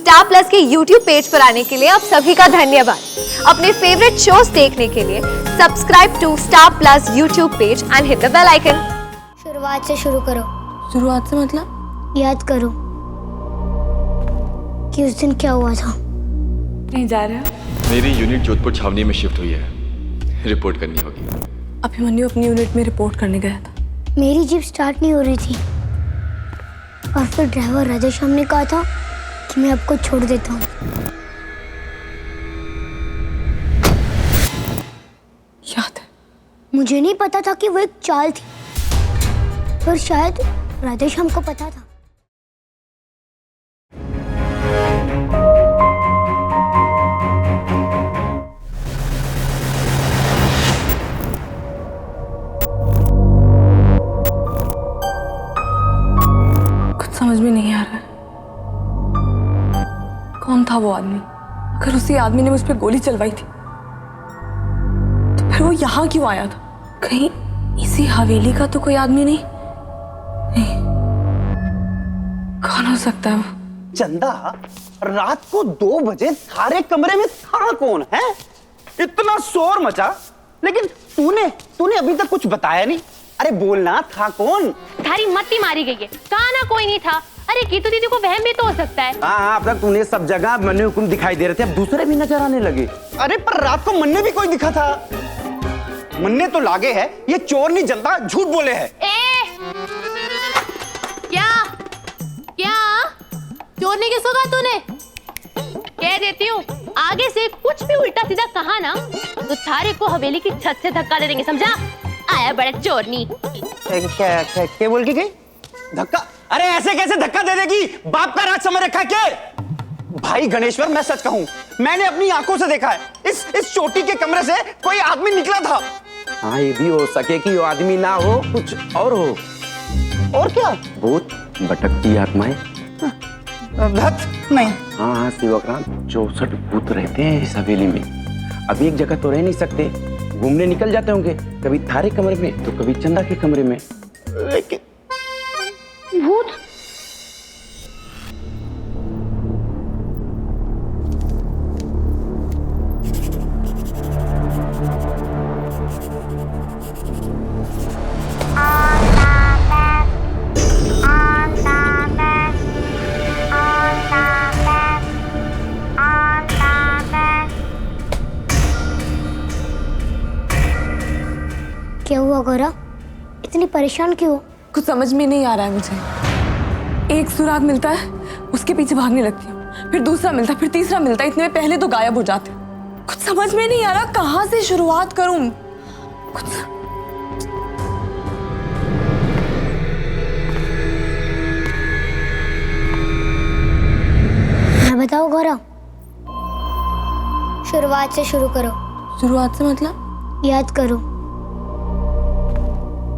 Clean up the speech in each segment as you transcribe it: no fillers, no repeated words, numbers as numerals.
Star plus के YouTube page पर आने के लिए आप सभी का धन्यवाद। अपने फेवरेट शोज देखने के लिए subscribe to Star Plus YouTube page and hit the bell icon. शुरुआत से शुरू करो। शुरुआत से मतलब? याद करो कि उस दिन क्या हुआ था। नहीं जा रहे हो? मेरी यूनिट जोधपुर छावनी में शिफ्ट हुई है, रिपोर्ट करनी होगी। अभिमन्यु अपनी यूनिट में रिपोर्ट करने गया था। मेरी जीप स्टार्ट नहीं हो रही थी और फिर ड्राइवर राधेश्याम ने कहा था कि मैं आपको छोड़ देता हूँ। याद है? मुझे नहीं पता था कि वो एक चाल थी, पर शायद राधेश्याम को पता था। समझ में नहीं आ रहा है कौन था वो आदमी। अगर उसी आदमी ने मुझ पे गोली चलवाई थी तो फिर वो यहाँ क्यों आया था? कहीं इसी हवेली का तो कोई आदमी नहीं? कौन हो सकता है वो? चंदा, रात को 2 बजे थारे कमरे में था कौन है? इतना शोर मचा, लेकिन तूने अभी तक कुछ बताया नहीं। अरे बोलना, था कौन? थारी मत्ती मारी गई है, कहा ना कोई नहीं था। अरे गीतू दीदी को वहम भी तो हो सकता है। हाँ, अब तक तूने सब जगह मन्ने हुकुम दिखाई दे रहे थे, अब दूसरे भी नजर आने लगे। अरे पर रात को मन्ने भी कोई दिखा था। मन्ने तो लागे है ये चोर नहीं जनता झूठ बोले है। क्या चोर ने किसको कहा तूने? कह देती हूँ, आगे से कुछ भी उल्टा सीधा कहा ना तो थारे को हवेली की छत से धक्का दे देंगे, समझा? आया बड़ा चोरनी। क्या बोल के गई? धक्का? अरे ऐसे कैसे धक्का दे देगी? बाप का राज समझ रखा है क्या? भाई गणेश्वर, मैं सच कहूं, मैंने अपनी आंखों से देखा है इस चोटी के कमरे से कोई आदमी निकला था। हाँ, ये भी हो सके कि वो आदमी ना हो, कुछ और हो। और क्या? भूत, भटकती आत्माएं। भक्त नहीं। हाँ, शिवकराम, 64 भूत रहते हैं इस हवेली में। अभी एक जगह तो रह नहीं सकते, घूमने निकल जाते होंगे, कभी थारे कमरे में तो कभी चंदा के कमरे में। लेकिन भूत? क्या हुआ गौरा? इतनी परेशान क्यों हो? कुछ समझ में नहीं आ रहा है मुझे। एक सुराग मिलता है, उसके पीछे भागने लगती हूँ, फिर दूसरा मिलता है, फिर तीसरा मिलता है, इतने में पहले तो गायब हो जाते। कुछ समझ में नहीं आ रहा कहाँ से शुरुआत करूं। कुछ मैं बताऊं गौरा? शुरुआत से शुरू करो। शुरुआत से मतलब? याद करो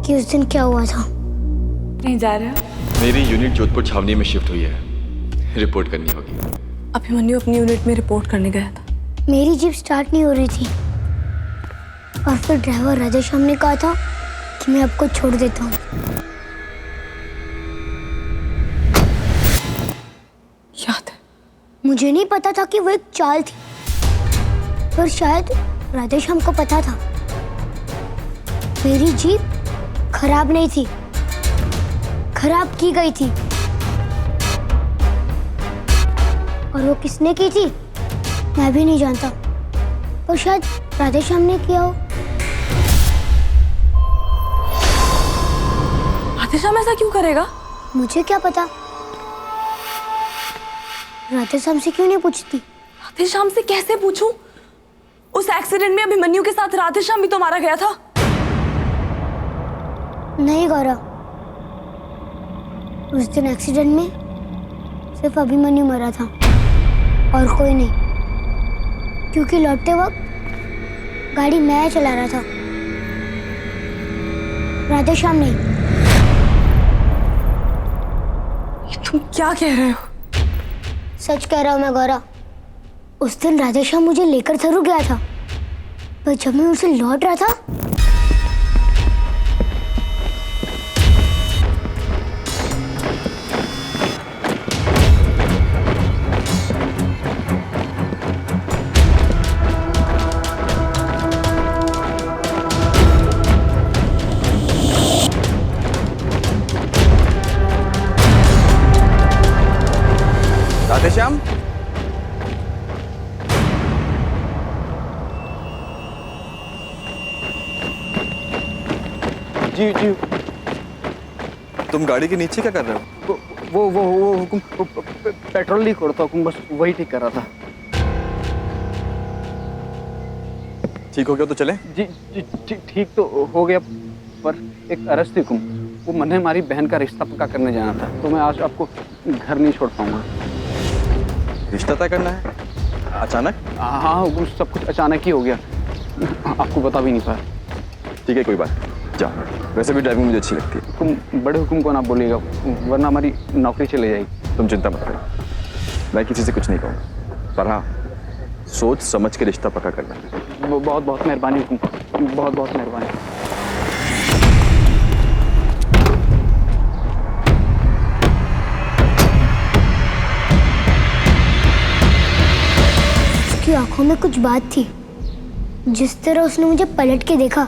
कि उस दिन क्या हुआ था। नहीं जा रहे हो? मेरी यूनिट जोधपुर छावनी में शिफ्ट हुई है, रिपोर्ट करनी होगी। अभिमन्यु अपनी यूनिट में रिपोर्ट करने गया था। मेरी जीप स्टार्ट नहीं हो रही थी और फिर ड्राइवर राधेश्याम ने कहा था कि मैं आपको छोड़ देता हूँ। याद है? मुझे नहीं पता था कि वो एक चाल थी, पर शायद राधेश्याम को पता था। मेरी जीप खराब नहीं थी, खराब की गई थी। और वो किसने की थी मैं भी नहीं जानता, और शायद राधेश्याम ने किया हो। राधेश्याम ऐसा क्यों करेगा? मुझे क्या पता, राधेश्याम से क्यों नहीं पूछती? राधेश्याम से कैसे पूछूं? उस एक्सीडेंट में अभिमन्यु के साथ राधेश्याम भी तो मारा गया था। नहीं गौरव, उस दिन एक्सीडेंट में सिर्फ अभिमन्यु मरा था और कोई नहीं, क्योंकि लौटते वक्त गाड़ी मैं चला रहा था, राधेश्याम नहीं। ये तुम क्या कह रहे हो? सच कह रहा हूं मैं गौरव। उस दिन राधेश्याम मुझे लेकर जरूर गया था, पर जब मैं उसे लौट रहा था राधेश्याम, जी जी। तुम गाड़ी के नीचे क्या कर रहे हो? वो हुकुम, पेट्रोल लीक हो रहा था हुकुम, बस वही ठीक कर रहा था। ठीक हो गया तो चले? जी जी ठीक तो हो गया, पर एक अर्ज थी हुकुम। वो मैंने हमारी बहन का रिश्ता पक्का करने जाना था, तो मैं आज आपको घर नहीं छोड़ पाऊंगा। रिश्ता तय करना है अचानक? हाँ हुकुम, सब कुछ अचानक ही हो गया, आपको बता भी नहीं पाया। ठीक है, कोई बात, जाओ। वैसे भी ड्राइविंग मुझे अच्छी लगती है। हुकुम, बड़े हुकुम को ना बोलिएगा, वरना हमारी नौकरी चली जाएगी। तुम चिंता मत करो, मैं किसी से कुछ नहीं कहूँगा, पर हाँ, सोच समझ के रिश्ता पक्का करना। बहुत बहुत मेहरबानी हुकुम, बहुत बहुत मेहरबानी। उसकी आंखों में कुछ बात थी। जिस तरह उसने मुझे पलट के देखा,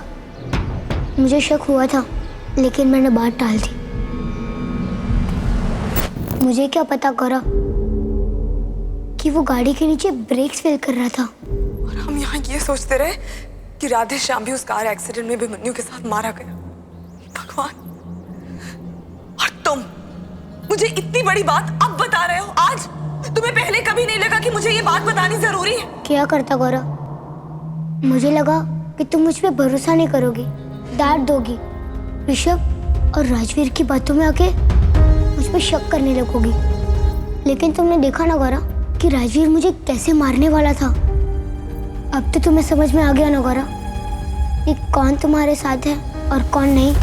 मुझे शक हुआ था, लेकिन मैंने बात टाल दी। मुझे क्या पता करा कि वो गाड़ी के नीचे ब्रेक्स फेल कर रहा था। और हम यहाँ ये सोचते रहे कि राधेश्याम भी उस कार एक्सीडेंट में अभिमन्यु के साथ मारा गया। भगवान, और तुम मुझे इतनी बड़ी बात अब बता रहे हो आज? तुम्हें पहले कभी नहीं लगा कि मुझे ये बात बतानी जरूरी है? क्या करता गौरव, मुझे लगा कि तुम मुझ पे भरोसा नहीं करोगी, डांट दोगी, ऋषभ और राजवीर की बातों में आके मुझ पे शक करने लगोगी। लेकिन तुमने देखा ना गौरव कि राजवीर मुझे कैसे मारने वाला था। अब तो तुम्हें समझ में आ गया ना गौरव कि कौन तुम्हारे साथ है और कौन नहीं।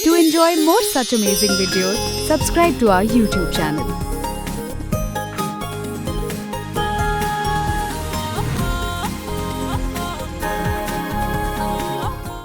To enjoy more such amazing videos, subscribe to our YouTube channel.